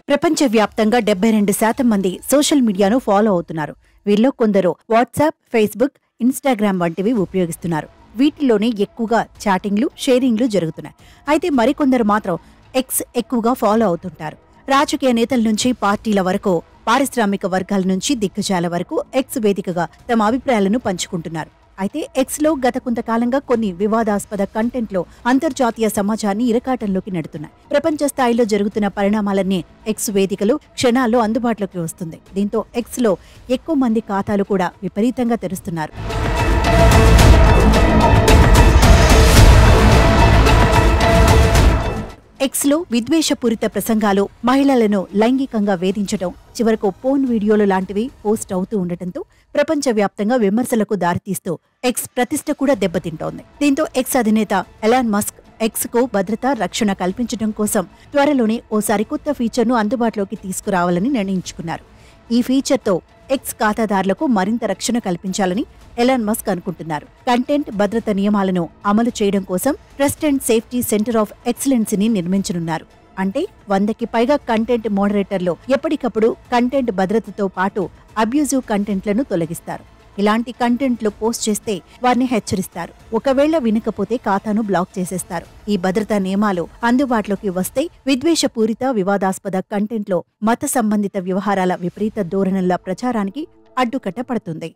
ప్రపంచవ్యాప్తంగా 72% మంది సోషల్ మీడియాను ఫాలో అవుతున్నారు. వీరిలో కొందరు వాట్సాప్, ఫేస్బుక్, ఇన్స్టాగ్రామ్ వంటివి ఉపయోగిస్తున్నారు. వీటిలోనే ఎక్కువగా చాటింగ్లు, షేరింగ్లు జరుగుతున్నాయి. అయితే మరికొందరు మాత్రం ఎక్స్ ఎక్కువగా ఫాలో అవుతుంటారు. రాజకీయ నేతల నుంచి పార్టీల వరకు, పారిశ్రామిక వర్గాల నుంచి దిగ్గజాల వరకు ఎక్స్ వేదికగా తమ అభిప్రాయాలను పంచుకుంటున్నారు. అయితే ఎక్స్ లో గత కొంతకాలంగా కొన్ని వివాదాస్పద కంటెంట్లు అంతర్జాతీయ సమాజాన్ని ఇరకాటంలోకి నెడుతున్నాయి. ప్రపంచ స్థాయిలో జరుగుతున్న పరిణామాలన్నీ ఎక్స్ వేదికలు క్షణాల్లో అందుబాటులోకి వస్తుంది. దీంతో ఎక్స్ లో ఎక్కువ మంది ఖాతాలు కూడా విపరీతంగా తెరుస్తున్నారు. ఎక్స్ లో విద్వేషపూరిత ప్రసంగాలు, మహిళలను లైంగికంగా వేధించడం, చివరకు పోర్న్ వీడియోలు లాంటివి పోస్ట్ అవుతూ ఉండటంతో ప్రపంచవ్యాప్తంగా విమర్శలకు దారితీస్తూ ఎక్స్ ప్రతిష్ట కూడా దెబ్బతింటోంది. దీంతో ఎక్స్ అధినేత ఎలాన్ మస్క్ ఎక్స్ కు భద్రత, రక్షణ కల్పించడం కోసం త్వరలోనే ఓ సరికొత్త ఫీచర్ను అందుబాటులోకి తీసుకురావాలని నిర్ణయించుకున్నారు. ఈ ఫీచర్తో ఎక్స్ ఖాతాదారులకు మరింత రక్షణ కల్పించాలని ఎలాన్ మస్క్ అనుకుంటున్నారు. కంటెంట్ భద్రత నియమాలను అమలు చేయడం కోసం trust and safety centre of ఎక్సలెన్సీని నిర్మించనున్నారు. అంటే 100కి పైగా కంటెంట్ మోడరేటర్లు ఎప్పటికప్పుడు కంటెంట్ భద్రతతో పాటు అబ్యూజివ్ కంటెంట్లను తొలగిస్తారు. ఇలాంటి కంటెంట్లు పోస్ట్ చేస్తే వారిని హెచ్చరిస్తారు. ఒకవేళ వినకపోతే ఖాతాను బ్లాక్ చేసేస్తారు. ఈ భద్రతా నియమాలు అందుబాటులోకి వస్తే విద్వేషపూరిత, వివాదాస్పద కంటెంట్లో మత సంబంధిత వ్యవహారాల విపరీత ధోరణుల ప్రచారానికి అడ్డుకట్ట పడుతుంది.